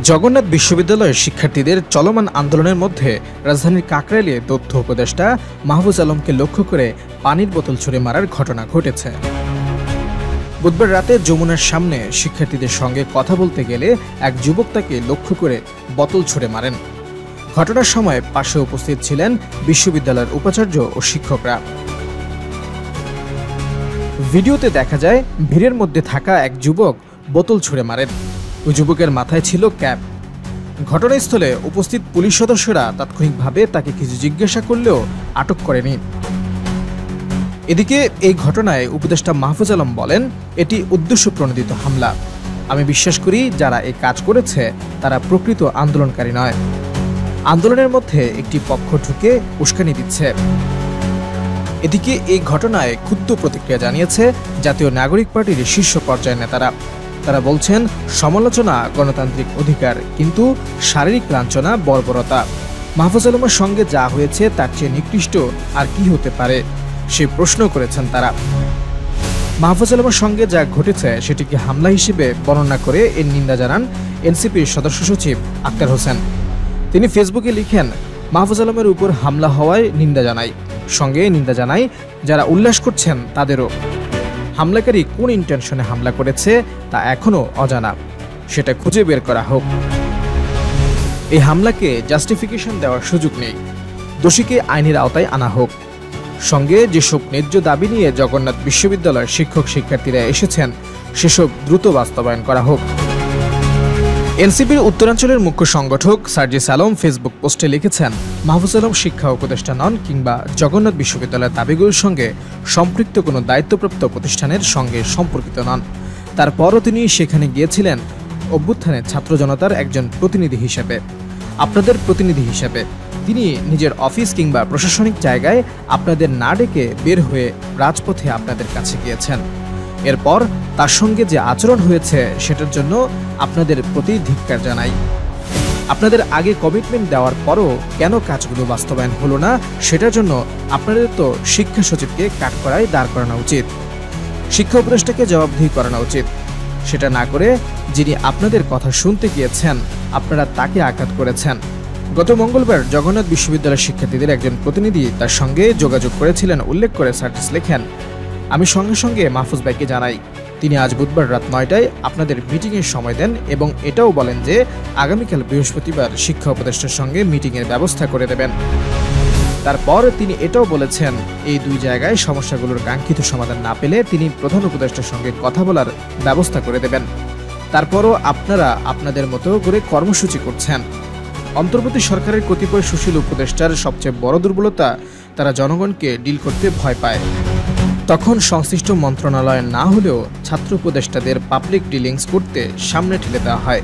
জগন্নাথ বিশ্ববিদ্যালয়ের শিক্ষার্থীদের চলমান আন্দোলনের মধ্যে রাজধানীর কাকরাইলে তথ্য উপদেষ্টা মাহফুজ আলমকে লক্ষ্য করে পানির বোতল ছুড়ে মারার ঘটনা ঘটেছে। বুধবার রাতে যমুনার সামনে শিক্ষার্থীদের সঙ্গে কথা বলতে গেলে এক যুবক তাকে লক্ষ্য করে বোতল ছুড়ে মারেন। ঘটনার সময় পাশে উপস্থিত ছিলেন বিশ্ববিদ্যালয়ের উপাচার্য ও শিক্ষকরা। ভিডিওতে দেখা যায় ভিড়ের মধ্যে থাকা এক যুবক বোতল ছুড়ে মারেন। ওই যুবকের মাথায় ছিল ক্যাপ। ঘটনাস্থলে উপস্থিত পুলিশ সদস্যরা তাৎক্ষণিকভাবে তাকে কিছু জিজ্ঞাসা করলেও আটক করেনি। এদিকে এই ঘটনায় উপদেষ্টা মাহফুজ আলম বলেন, এটি উদ্দেশ্যপ্রণোদিত হামলা। আমি বিশ্বাস করি যারা এই কাজ করেছে তারা প্রকৃত আন্দোলনকারী নয়। আন্দোলনের মধ্যে একটি পক্ষ ঢুকে উস্কানি দিচ্ছে। এদিকে এই ঘটনায় ক্ষুব্ধ প্রতিক্রিয়া জানিয়েছে জাতীয় নাগরিক পার্টির শীর্ষ পর্যায়ের নেতারা। তারা বলছেন, সমালোচনা গণতান্ত্রিক অধিকার, কিন্তু শারীরিক লাঞ্ছনা বর্বরতা। মাহফুজ আলমের সঙ্গে যা হয়েছে তার চেয়ে নিকৃষ্ট আর কি হতে পারে সে প্রশ্ন করেছেন তারা। মাহফুজ আলমের সঙ্গে যা ঘটেছে সেটিকে হামলা হিসেবে বর্ণনা করে এর নিন্দা জানান এনসিপির সদস্য সচিব আক্তার হোসেন। তিনি ফেসবুকে লিখেন, মাহফুজ আলমের উপর হামলা হওয়ায় নিন্দা জানাই, সঙ্গে নিন্দা জানাই যারা উল্লাস করছেন তাদেরও। হামলাকারী কোন ইন্টেনশনে হামলা করেছে তা এখনও অজানা, সেটা খুঁজে বের করা হোক। এই হামলাকে জাস্টিফিকেশন দেওয়ার সুযোগ নেই, দোষীকে আইনের আওতায় আনা হোক। সঙ্গে যেসব ন্যায্য দাবি নিয়ে জগন্নাথ বিশ্ববিদ্যালয়ের শিক্ষক শিক্ষার্থীরা এসেছেন সেসব দ্রুত বাস্তবায়ন করা হোক। এনসিপির উত্তরাঞ্চলের মুখ্য সংগঠক সার্জিস আলম ফেসবুক পোস্টে লিখেছেন, মাহফুজ আলম শিক্ষা উপদেষ্টা নন কিংবা জগন্নাথ বিশ্ববিদ্যালয়ের দাবিগুলোর সঙ্গে সম্পৃক্ত কোনো দায়িত্বপ্রাপ্ত প্রতিষ্ঠানের সঙ্গে সম্পর্কিত নন। তারপরও তিনি সেখানে গিয়েছিলেন অভ্যুত্থানের ছাত্র জনতার একজন প্রতিনিধি হিসেবে, আপনাদের প্রতিনিধি হিসেবে। তিনি নিজের অফিস কিংবা প্রশাসনিক জায়গায় আপনাদের না ডেকে বের হয়ে রাজপথে আপনাদের কাছে গিয়েছেন। এরপর তার সঙ্গে যে আচরণ হয়েছে সেটার জন্য আপনাদের প্রতি ধিক্কার জানাই। আপনাদের আগে কমিটমেন্ট দেওয়ার পরও কেন কাজগুলো বাস্তবায়ন হলো না সেটার জন্য আপনাদের তো শিক্ষা সচিবকে কাঠগড়ায় দাঁড় করানো উচিত, শিক্ষা উপদেষ্টাকে জবাবদিহি করানো উচিত। সেটা না করে যিনি আপনাদের কথা শুনতে গিয়েছেন আপনারা তাকে আঘাত করেছেন। গত মঙ্গলবার জগন্নাথ বিশ্ববিদ্যালয়ের শিক্ষার্থীদের একজন প্রতিনিধি তার সঙ্গে যোগাযোগ করেছিলেন উল্লেখ করে সার্জিস লেখেন, আমি সঙ্গে সঙ্গে মাহফুজ ভাইকে জানাই, তিনি আজ বুধবার রাত ৯টায় আপনাদের মিটিংয়ের সময় দেন এবং এটাও বলেন যে আগামীকাল বৃহস্পতিবার শিক্ষা উপদেষ্টার সঙ্গে মিটিংয়ের ব্যবস্থা করে দেবেন। তারপর তিনি এটাও বলেছেন, এই দুই জায়গায় সমস্যাগুলোর কাঙ্ক্ষিত সমাধান না পেলে তিনি প্রধান উপদেষ্টার সঙ্গে কথা বলার ব্যবস্থা করে দেবেন। তারপরও আপনারা আপনাদের মতো করে কর্মসূচি করছেন। অন্তর্বর্তী সরকারের কতিপয় সুশীল উপদেষ্টার সবচেয়ে বড় দুর্বলতা, তারা জনগণকে ডিল করতে ভয় পায়। তখন সংশ্লিষ্ট মন্ত্রণালয় না হলেও ছাত্র উপদেষ্টাদের পাবলিক ডিলিংস করতে সামনে ঠেলে দেওয়া হয়।